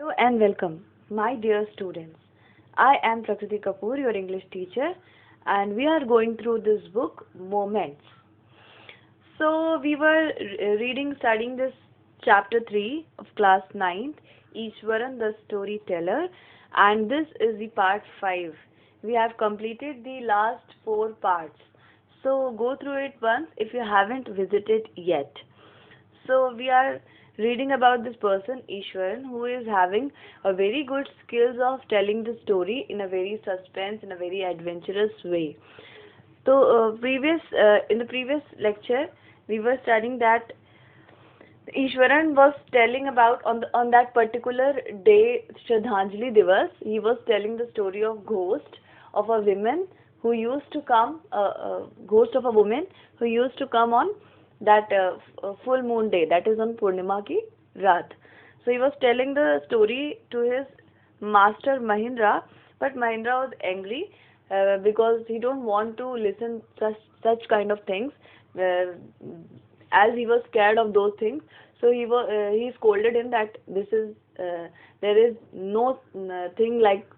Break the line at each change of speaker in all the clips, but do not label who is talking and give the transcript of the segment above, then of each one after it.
Hello and welcome, my dear students. I am Prakriti Kapoor, your English teacher, and we are going through this book, Moments. So, we were studying this chapter 3 of class 9th, Ishwaran the Storyteller, and this is the part 5. We have completed the last 4 parts. So, go through it once if you haven't visited yet. So we are reading about this person Ishwaran who is having a very good skills of telling the story in a very suspense, in a very adventurous way. So in the previous lecture we were studying that Ishwaran was telling about on that particular day, Shraddhanjali Divas, he was telling the story of ghost of a woman who used to come, ghost of a woman who used to come on that full moon day, that is on Purnima ki Raat. So he was telling the story to his master Mahindra, but Mahindra was angry because he don't want to listen such kind of things. Uh, as he was scared of those things, so he scolded him that there is no thing like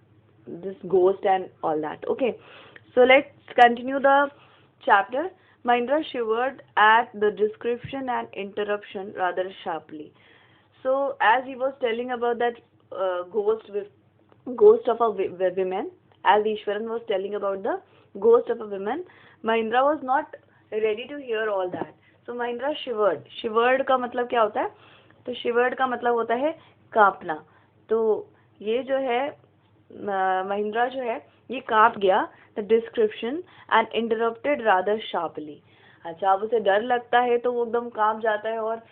this ghost and all that. Okay, so let's continue the chapter. Mahindra shivered at the description and interruption rather sharply. So as he was telling about that ghost of a woman, as Ishwaran was telling about the ghost of a woman, Mahindra was not ready to hear all that. So Mahindra shivered. Shivered का मतलब क्या होता है? तो shivered का मतलब होता है कांपना. तो ये जो है महिंद्रा जो है ये कांप गया. The description and interrupted rather sharply. अच्छा, अब उसे डर लगता है तो वो एकदम कांप जाता है और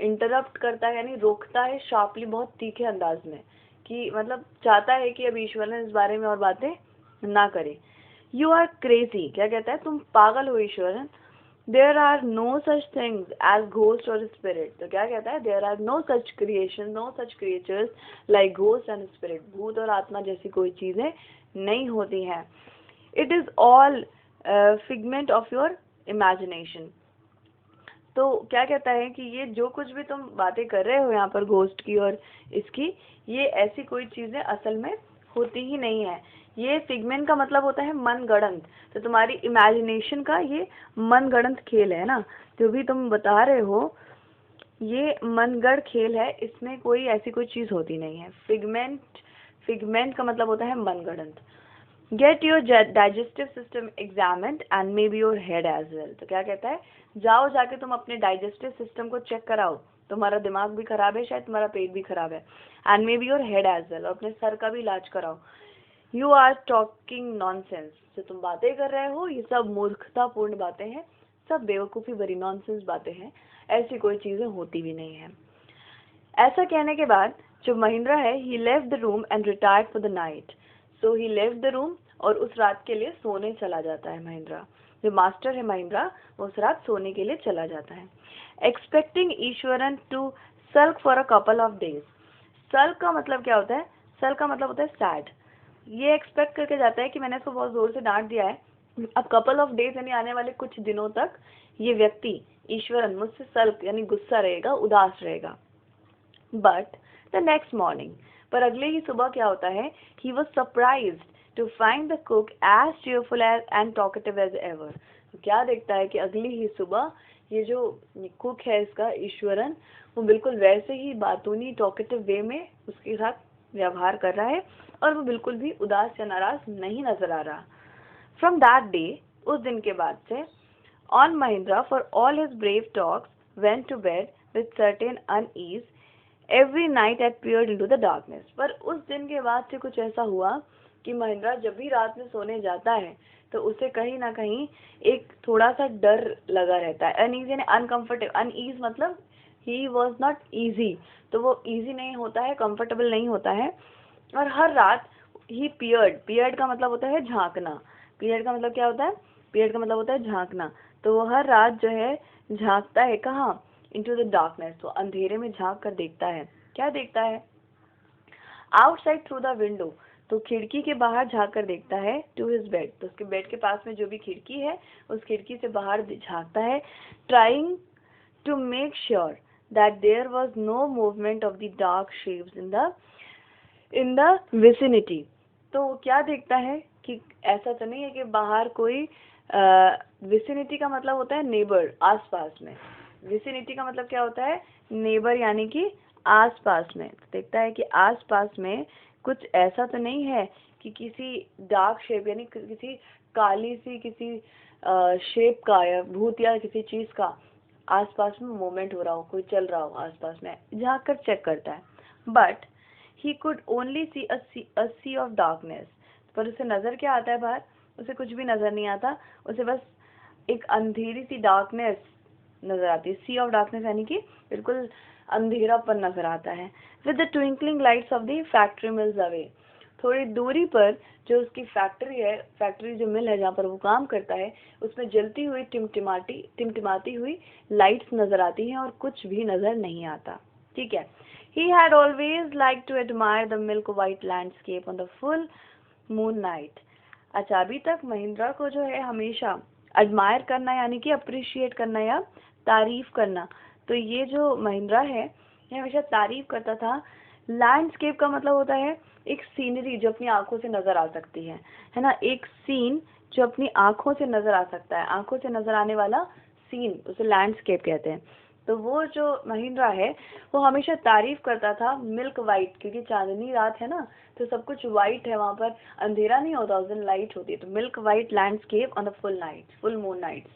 इंटरप्ट करता है, यानी रोकता है शार्पली, बहुत तीखे अंदाज में, कि मतलब चाहता है कि अब ईश्वरन इस बारे में और बातें ना करे. यू आर क्रेजी, क्या कहता है, तुम पागल हो Eshwaran. There are no such things as ghost और स्पिरिट. तो क्या कहता है, there are no such creation, no such creatures like ghost and spirit. भूत और आत्मा जैसी कोई चीजें नहीं होती हैं. It is all figment of your imagination. तो क्या कहता है कि ये जो कुछ भी तुम बातें कर रहे हो यहाँ पर घोस्ट की और इसकी, ये ऐसी कोई चीजें असल में होती ही नहीं है. ये फिगमेंट का मतलब होता है मनगढ़ंत. तो तुम्हारी इमेजिनेशन का ये मनगढ़ंत खेल है ना, जो भी तुम बता रहे हो ये मनगढ़ खेल है, इसमें कोई ऐसी कोई चीज होती नहीं है. फिगमेंट का मतलब होता है मनगढ़ंत. Get your digestive system examined and may be your head as well. तो क्या कहता है, जाओ जाके तुम अपने डाइजेस्टिव सिस्टम को चेक कराओ. तुम्हारा दिमाग भी खराब है, शायद तुम्हारा पेट भी खराब है. And may be your head as well, और अपने सर का भी इलाज कराओ. You are talking nonsense. जो तुम बातें कर रहे हो ये सब मूर्खतापूर्ण बातें हैं, सब बेवकूफ़ी भरी नॉनसेंस बातें हैं, ऐसी कोई चीज़ें होती भी नहीं है. ऐसा कहने के बाद जो महिंद्रा है, he left the room and retired for the night. So he left the room, और उस रात के लिए सोने चला जाता है महिंद्रा. जो मास्टर है महिंद्रा, वो उस रात सोने के लिए चला जाता है. Expecting Ishwaran to sulk for a couple of days. Sulk का मतलब क्या होता है, सल्क का मतलब होता है सैड. ये एक्सपेक्ट करके जाता है कि मैंने इसको बहुत जोर से डांट दिया है, अब कपल ऑफ डेज यानी आने वाले कुछ दिनों तक ये व्यक्ति ईश्वरन मुझसे सल्क यानी गुस्सा रहेगा, उदास रहेगा. बट द नेक्स्ट मॉर्निंग, पर अगले ही सुबह क्या होता है, he was surprised to find the cook as cheerful and talkative as ever. क्या देखता है कि अगली ही सुबह ये जो कुक है इसका ईश्वरन, वो बिल्कुल वैसे ही बातूनी टॉकेटिव वे में उसके साथ व्यवहार कर रहा है, और वो बिल्कुल भी उदास या नाराज नहीं नजर आ रहा. फ्रॉम दैट डे, उस दिन के बाद से, on Mahindra for all his brave talks went to bed with certain unease every night at peered into the darkness. पर उस दिन के बाद से कुछ ऐसा हुआ कि महिंद्रा जब भी रात में सोने जाता है तो उसे कहीं ना कहीं एक थोड़ा सा डर लगा रहता है. अनईज यानी अनकंफर्टेबल. अनईज मतलब ही वॉज नॉट ईजी, तो वो ईजी नहीं होता है, कंफर्टेबल नहीं होता है. और हर रात ही पियर्ड का मतलब होता है झांकना. पियर्ड का मतलब क्या होता है, पियर्ड का मतलब होता है झांकना. तो वो हर रात जो है झांकता है, कहाँ, इनटू द डार्कनेस. तो अंधेरे में झांक कर देखता है. क्या देखता है, आउटसाइड थ्रू द विंडो. तो खिड़की के बाहर झांक कर देखता है. टू हिज बेड, तो उसके बेड के पास में जो भी खिड़की है उस खिड़की से बाहर झांकता है. Trying to make sure that there was no movement of the dark shapes in the vicinity. तो वो क्या देखता है कि ऐसा तो नहीं है कि बाहर कोई विसिनिटी का मतलब होता है नेबर, आसपास में. विसिनिटी का मतलब क्या होता है? नेबर, यानी कि आसपास में. तो देखता है कि आसपास में कुछ ऐसा तो नहीं है कि किसी डार्क शेप यानी किसी काली सी किसी शेप का या भूत या किसी चीज का आसपास में मूवमेंट हो रहा हो, कोई चल रहा हो आसपास में. जाकर चेक करता है. But he could only see a sea of darkness. पर उसे नजर क्या आता है बाहर? उसे कुछ भी नजर नहीं आता. उसे बस एक अंधेरी सी डार्कनेस नजर आती है. सी ऑफ डार्कनेस यानी कि बिल्कुल अंधेरापन नजर आता है. With the twinkling lights off the factory mills away. थोड़ी दूरी पर जो उसकी फैक्ट्री है, फैक्ट्री जो मिल है जहाँ पर वो काम करता है, उसमें जलती हुई टिमटिमाती हुई लाइट्स नजर आती हैं और कुछ भी नजर नहीं आता. ठीक है. He had always liked to admire the milk white landscape on the full moon night. अच्छा, अभी तक महिंद्रा को जो है हमेशा एडमायर करना यानी कि अप्रिशिएट करना या तारीफ करना. तो ये जो महिंद्रा है ये हमेशा तारीफ करता था. लैंडस्केप का मतलब होता है एक सीनरी जो अपनी आंखों से नजर आ सकती है ना. एक सीन जो अपनी आंखों से नजर आ सकता है, आंखों से नजर आने वाला सीन, उसे लैंडस्केप कहते हैं. तो वो जो महिंद्रा है वो हमेशा तारीफ करता था मिल्क वाइट, क्योंकि चांदनी रात है ना, तो सब कुछ वाइट है, वहाँ पर अंधेरा नहीं होता, उस दिन लाइट होती है. तो milk white landscape on the full moon nights.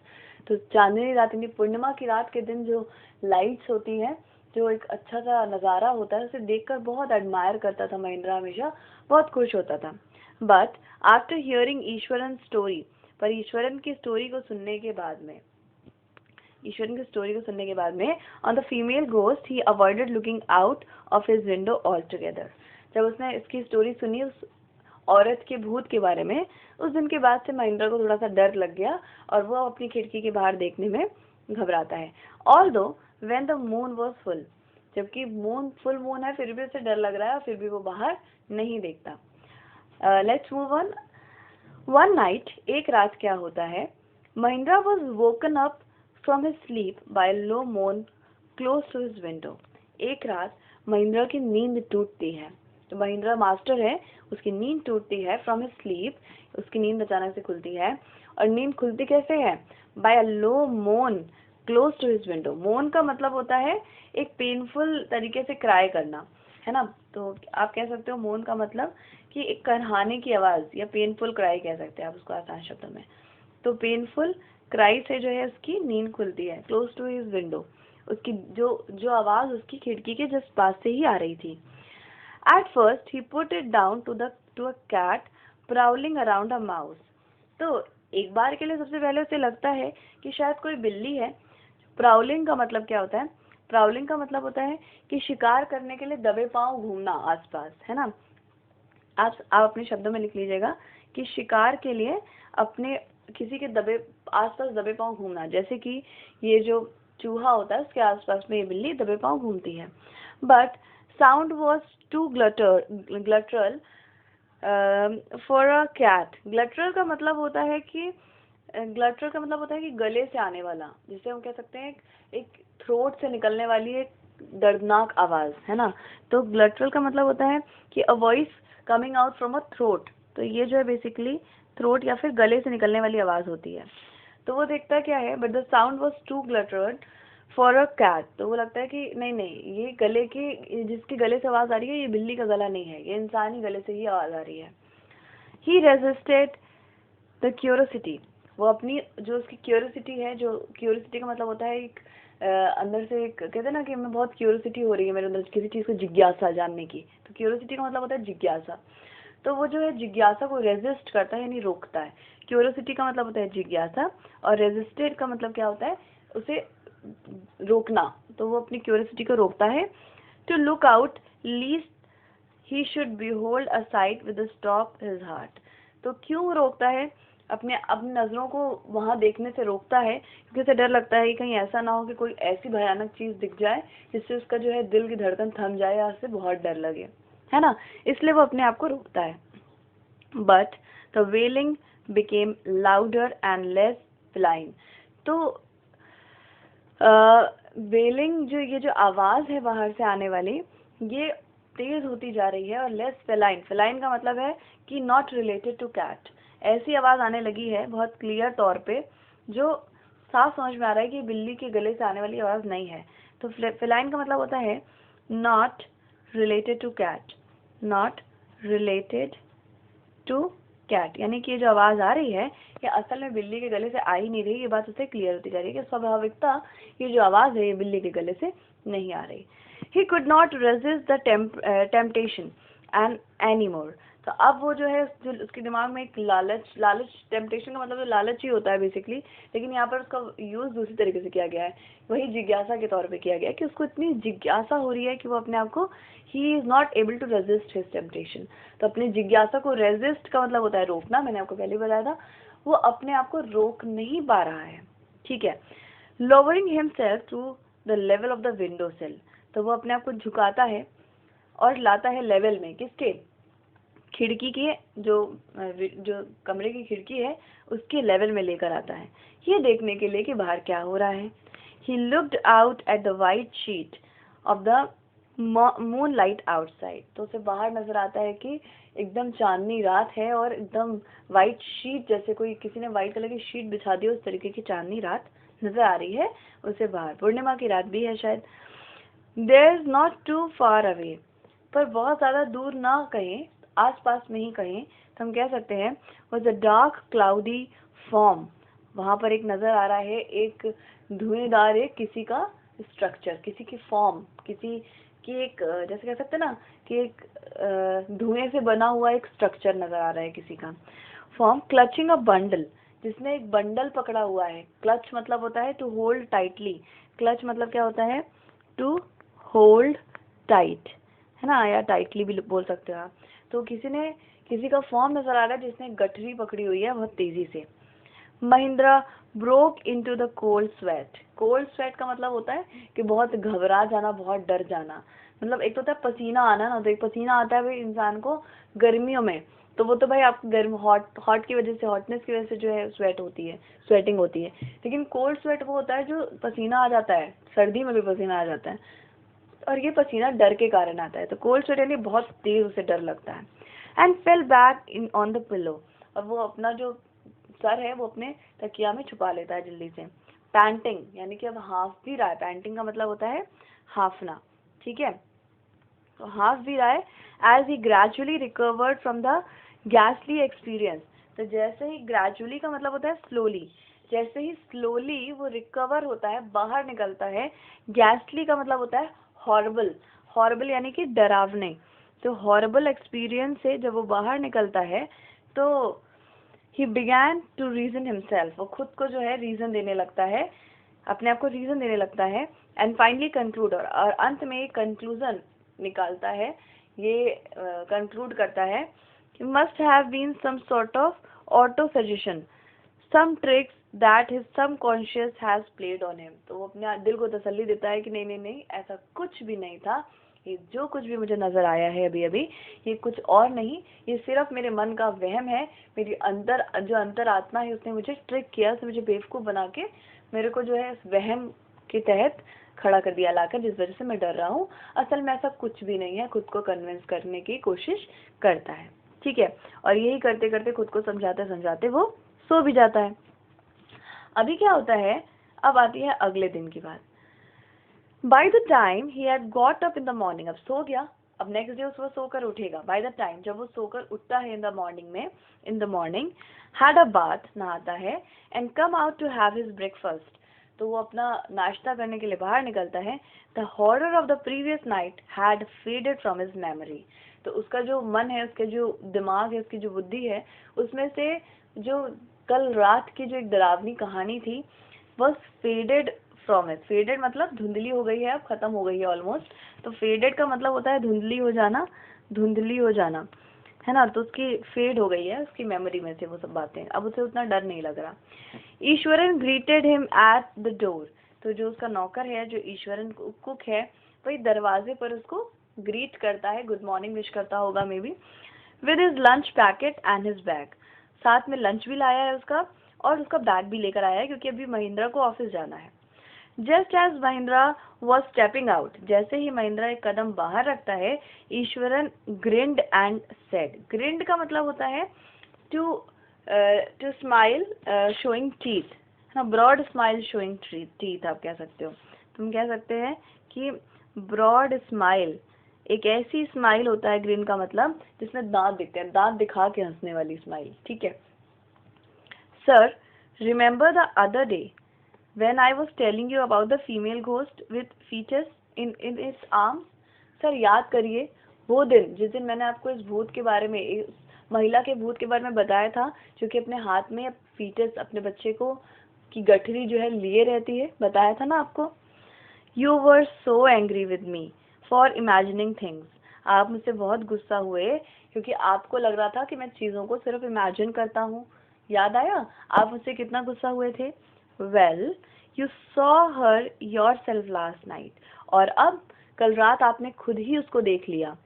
तो चांदनी रात यानी पूर्णिमा की रात के दिन जो लाइट्स होती हैं, जो एक अच्छा सा नज़ारा होता है, उसे देखकर बहुत एडमायर करता था महिंद्रा, हमेशा बहुत खुश होता था. But after hearing Eswaran story, पर ईश्वरन की स्टोरी को सुनने के बाद में on the female ghost he avoided looking out of his window all together. जब उसने इसकी स्टोरी सुनी उस औरत के भूत के बारे में, उस दिन के बाद से महिंद्रा को थोड़ा सा डर लग गया और वो अपनी खिड़की के बाहर देखने में घबराता है. Although when the moon was full, जबकि फुल मून है फिर भी उसे डर लग रहा है और फिर भी वो बाहर नहीं देखता. Let's move on. One night, एक रात क्या होता है, Mahindra was woken up from his sleep by low moan close to his window. एक रात महिंद्रा की नींद टूटती है. तो महिंद्रा मास्टर है, उसकी नींद टूटती है फ्रॉम हिज स्लीप, उसकी नींद अचानक से खुलती है. और नींद खुलती कैसे है? Bye a low moan close to his window. मोन का मतलब होता है एक पेनफुल तरीके से क्राई करना, है ना. तो आप कह सकते हो मोन का मतलब कि एक करहाने की आवाज या पेनफुल क्राई कह सकते हैं आप उसको आसान शब्दों में. तो पेनफुल क्राई से जो है उसकी नींद खुलती है. क्लोज टू हिज विंडो, उसकी जो आवाज उसकी खिड़की के जस्ट पास से ही आ रही थी. At first he put it down to a cat prowling around a mouse. तो एक बार के लिए सबसे पहले उसे लगता है कि शायद कोई बिल्ली है. प्राउलिंग का मतलब क्या होता है? प्राउलिंग का मतलब होता है कि शिकार करने के लिए दबे पांव घूमना आसपास, है ना. आप अपने शब्दों में लिख लीजिएगा कि शिकार के लिए अपने किसी के आसपास दबे पांव घूमना. जैसे कि ये जो चूहा होता है उसके आसपास में ये बिल्ली दबे पांव घूमती है. But sound was too guttural for a cat. Guttural का मतलब होता है कि गले से आने वाला, जिसे हम कह सकते हैं एक थ्रोट से निकलने वाली एक दर्दनाक आवाज, है ना. तो ग्लटरल का मतलब होता है कि a voice coming out from a throat. तो ये जो है बेसिकली थ्रोट या फिर गले से निकलने वाली आवाज होती है. तो वो देखता क्या है, but the sound was too guttural for a cat. तो वो लगता है कि नहीं, ये जिसके गले से आवाज आ रही है ये बिल्ली का गला नहीं है, ये इंसानी गले से ही आवाज आ रही है. ही रेजिस्टेड द क्यूरियोसिटी. वो अपनी जो उसकी क्यूरियोसिटी है, जो क्यूरियोसिटी का मतलब होता है एक अंदर से एक कहते हैं ना कि हमें बहुत क्यूरियोसिटी हो रही है मेरे अंदर किसी चीज़ को जिज्ञासा जानने की. तो क्यूरियोसिटी का मतलब होता है जिज्ञासा. तो वो जो है जिज्ञासा को रेजिस्ट करता है यानी रोकता है. क्यूरियोसिटी का मतलब होता है जिज्ञासा और रेजिस्टेड का मतलब क्या होता है? उसे रोकना. तो वो अपनी क्यूरियोसिटी को रोकता है. To look out lest he should behold a sight with stop his heart. तो क्यों रोकता है? अपनी नजरों को वहां देखने से रोकता है क्योंकि उसे डर लगता है कि कहीं ऐसा ना हो कि कोई ऐसी भयानक चीज दिख जाए जिससे उसका जो है दिल की धड़कन थम जाए या उससे बहुत डर लगे, है ना. इसलिए वो अपने आप को रोकता है. But the wailing became louder and less flying. तो वेलिंग जो ये जो आवाज़ है बाहर से आने वाली, ये तेज होती जा रही है और लेस फेलाइन। फेलाइन का मतलब है कि नॉट रिलेटेड टू कैट। ऐसी आवाज़ आने लगी है बहुत क्लियर तौर पे, जो साफ समझ में आ रहा है कि बिल्ली के गले से आने वाली आवाज़ नहीं है। तो फेलाइन का मतलब होता है not related to cat, not related to cat, यानी कि ये जो आवाज़ आ रही है ये असल में बिल्ली के गले से आ ही नहीं रही। ये बात उससे क्लियर होती जा रही है कि स्वाभाविकता ये जो आवाज़ है ये बिल्ली के गले से नहीं आ रही। He could not resist the temptation and any more. तो अब वो जो है, जो उसके दिमाग में एक लालच टेम्पटेशन का मतलब लालच ही होता है बेसिकली, लेकिन यहाँ पर उसका यूज़ दूसरी तरीके से किया गया है, वही जिज्ञासा के तौर पे किया गया है कि उसको इतनी जिज्ञासा हो रही है कि वो अपने आप को, he is not able to resist his temptation. तो अपनी जिज्ञासा को, रेजिस्ट का मतलब होता है रोकना, मैंने आपको पहले बताया था, वो अपने आप को रोक नहीं पा रहा है। ठीक है, lowering himself to the level of the window sill. तो वो अपने आप को झुकाता है और लाता है लेवल में, किसके, खिड़की के, जो कमरे की खिड़की है उसके लेवल में लेकर आता है, ये देखने के लिए कि बाहर क्या हो रहा है। He looked out at the white sheet of the moon light outside. तो उसे बाहर नजर आता है कि एकदम चांदनी रात है और एकदम वाइट शीट, जैसे कोई किसी ने वाइट कलर की शीट बिछा दी, उस तरीके की चांदनी रात नजर आ रही है उसे बाहर। पूर्णिमा की रात भी है शायद। There is not too far away, पर बहुत ज़्यादा दूर ना कहें, आसपास में ही कहें, तो हम कह सकते हैं was a dark cloudy form. वहाँ पर एक नज़र आ रहा है एक धुएंदार, एक किसी का स्ट्रक्चर, किसी की फॉर्म, किसी की एक, जैसे कह सकते हैं ना कि एक धुएं से बना हुआ एक स्ट्रक्चर नज़र आ रहा है किसी का फॉर्म। क्लचिंग अ बंडल, जिसने एक बंडल पकड़ा हुआ है। क्लच मतलब होता है टू होल्ड टाइटली, क्लच मतलब क्या होता है, टू होल्ड टाइट, है ना, या टाइटली भी बोल सकते हो आप। तो किसी का फॉर्म नजर आ रहा है जिसने गठरी पकड़ी हुई है बहुत तेजी से। Mahindra broke into the cold sweat. Cold sweat का मतलब होता है कि बहुत घबरा जाना, बहुत डर जाना। मतलब एक तो होता है पसीना आना ना, तो एक पसीना आता है भाई इंसान को गर्मियों में, तो वो तो भाई आपको गर्म हॉट की वजह से, हॉटनेस की वजह से जो है स्वेट होती है, स्वेटिंग होती है। लेकिन कोल्ड स्वेट वो होता है जो पसीना आ जाता है, सर्दी में भी पसीना आ जाता है, और ये पसीना डर के कारण आता है। तो कोल्ड स्वेट यानी बहुत तेज उसे डर लगता है। And fell back in on the pillow, और वो अपना जो सर है वो अपने तकिया में छुपा लेता है जल्दी से। पैंटिंग यानी कि अब हाफ भी रहा है, पैंटिंग का मतलब होता है हाफना। ठीक है, तो हाफ भी रहा है। As he gradually recovered from the गैसली एक्सपीरियंस। तो जैसे ही, ग्रेजुअली का मतलब होता है स्लोली, जैसे ही स्लोली वो रिकवर होता है, बाहर निकलता है। गैसली का मतलब होता है हॉरिबल, हॉरिबल यानी कि डरावने। तो हॉरिबल एक्सपीरियंस से जब वो बाहर निकलता है तो he began to reason himself, वो खुद को जो है रीजन देने लगता है, अपने आप को रीजन देने लगता है। एंड फाइनली कंक्लूड, और अंत में एक कंक्लूजन निकालता है, ये कंक्लूड करता है कि must have been some sort of auto suggestion, some tricks that his subconscious has played on him. तो वो अपने दिल को तसल्ली देता है कि नहीं नहीं नहीं, ऐसा कुछ भी नहीं था, ये जो कुछ भी मुझे नजर आया है अभी अभी, ये कुछ और नहीं, ये सिर्फ मेरे मन का वहम है। मेरी जो अंतर आत्मा है उसने मुझे ट्रिक किया, उसने मुझे बेवकूफ़ बना के मेरे को जो है इस वहम के तहत खड़ा कर दिया लाकर, जिस वजह से मैं डर रहा हूँ। असल में ऐसा कुछ भी नहीं है, खुद को कन्विंस करने की कोशिश करता है। ठीक है, और यही करते करते, खुद को समझाते समझाते वो सो भी जाता है। अभी क्या होता है, अब आती है अगले दिन की बात। By the time he had got up in the morning, अब सो गया, अब नेक्स्ट डे उसको सोकर उठेगा। बाय द टाइम, जब वो सोकर उठता है इन द मॉर्निंग में, in the morning had a bath, नहाता है, and come out to have his breakfast, तो वो अपना नाश्ता करने के लिए बाहर निकलता है। The horror of the previous night had faded from his memory, तो उसका जो मन है, उसके जो दिमाग है, उसकी जो बुद्धि है, उसमें से जो कल रात की जो एक डरावनी कहानी थी, वह फेडेड फ्रॉम इट। फेडेड मतलब धुंधली हो गई है, अब खत्म हो गई है ऑलमोस्ट। तो फेडेड का मतलब होता है धुंधली हो जाना, धुंधली हो जाना, है ना। तो उसकी फेड हो गई है उसकी मेमोरी में से वो सब बातें, अब उसे उतना डर नहीं लग रहा। Eswaran greeted him at the door, तो जो उसका नौकर है, जो ईश्वरन कुक है, वही दरवाजे पर उसको ग्रीट करता है, गुड मॉर्निंग विश करता होगा may be, with his lunch packet and his bag. साथ में लंच भी लाया है उसका, और उसका बैग भी लेकर आया है, क्योंकि अभी महिंद्रा को ऑफिस जाना है। Just as Mahindra was stepping out, जैसे ही महिंद्रा एक कदम बाहर रखता है, Eshwaran grinned and said. Grinned का मतलब होता है टू स्माइल शोइंग टीथ, हाँ, ब्रॉड स्माइल शोइंग टीथ आप कह सकते हो। तुम कह सकते हैं कि ब्रॉड स्माइल, एक ऐसी स्माइल होता है ग्रिन का मतलब जिसमें दांत दिखते हैं, दांत दिखा के हंसने वाली स्माइल, ठीक है। Sir, remember the other day when I was telling you about the female ghost with features in its arms? Sir, याद करिए वो दिन जिस दिन मैंने आपको इस भूत के बारे में, इस महिला के भूत के बारे में बताया था जो कि अपने हाथ में फीटस, अपने बच्चे को की गठरी जो है लिए रहती है, बताया था ना आपको। You were so angry with me for imagining things. आप मुझसे बहुत गुस्सा हुए क्योंकि आपको लग रहा था कि मैं चीज़ों को सिर्फ इमेजिन करता हूँ। याद आया आप मुझसे कितना गुस्सा हुए थे? Well, you saw her yourself last night. और अब कल रात आपने खुद ही उसको देख लिया।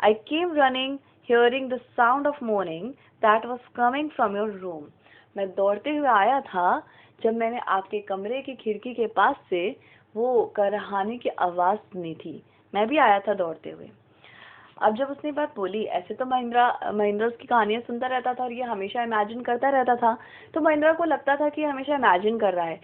I came running, hearing the sound of moaning that was coming from your room. मैं दौड़ते हुए आया था जब मैंने आपके कमरे की खिड़की के पास से वो करहाने की आवाज सुनी थी। मैं भी आया था दौड़ते हुए। अब जब उसने बात बोली, ऐसे तो महिंद्रा उसकी कहानियां सुनता रहता था और ये हमेशा इमेजिन करता रहता था, तो महिंद्रा को लगता था कि हमेशा इमेजिन कर रहा है,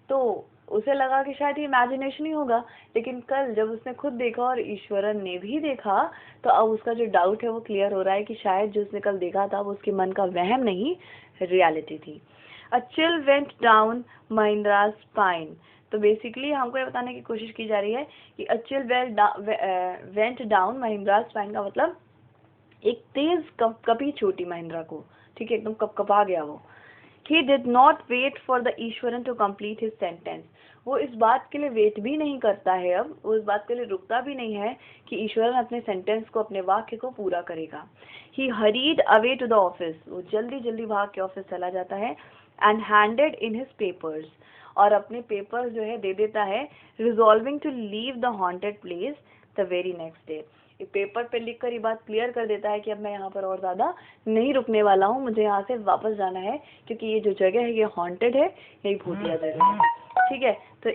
तो उसे लगा कि शायद ये इमेजिनेशन ही होगा। लेकिन कल जब उसने खुद देखा और ईश्वरन ने भी देखा, तो अब उसका जो डाउट है वो क्लियर हो रहा है कि शायद जो उसने कल देखा था वो उसके मन का वहम नहीं, रियलिटी थी। A chill went down Mahindra's spine. तो बेसिकली हमको ये बताने की कोशिश की जा रही है कि a chill went down Mahindra's spine का मतलब एक तेज कपी छोटी महिंद्रा को, ठीक है, एकदम कपकपा गया वो। He did not wait for the Eswaran to complete his sentence. वो इस बात के लिए वेट भी नहीं करता है, अब वो इस बात के लिए रुकता भी नहीं है कि ईश्वरन अपने सेंटेंस को, अपने वाक्य को पूरा करेगा। He hurried away to the office. वो जल्दी जल्दी भाग के ऑफिस चला जाता है and handed in his papers. और अपने पेपर जो है दे देता है, resolving to leave the haunted place the very next day. Paper पे लिख कर ये बात क्लियर कर देता है कि अब मैं यहाँ पर और ज़्यादा नहीं रुकने वाला हूँ, मुझे यहाँ से वापस जाना है क्योंकि ये जो जगह है ये हॉन्टेड है, यही भूतिया जगह है, ठीक है। तो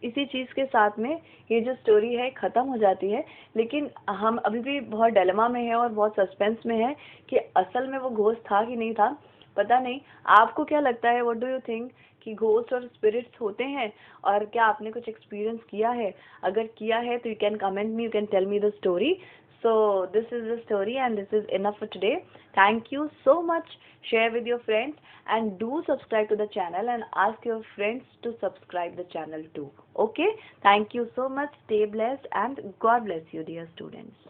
इसी चीज़ के साथ में ये जो स्टोरी है ख़त्म हो जाती है। लेकिन हम अभी भी बहुत डिलेमा में है और बहुत सस्पेंस में है कि असल में वो घोस्ट था कि नहीं था, पता नहीं। आपको क्या लगता है, व्हाट डू यू थिंक, कि घोस्ट और स्पिरिट्स होते हैं, और क्या आपने कुछ एक्सपीरियंस किया है? अगर किया है तो you can comment me, you can tell me the story. So this is the story and this is enough for today. Thank you so much. Share with your friends and do subscribe to the channel and ask your friends to subscribe the channel too. Okay? Thank you so much. Stay blessed and God bless you, dear students.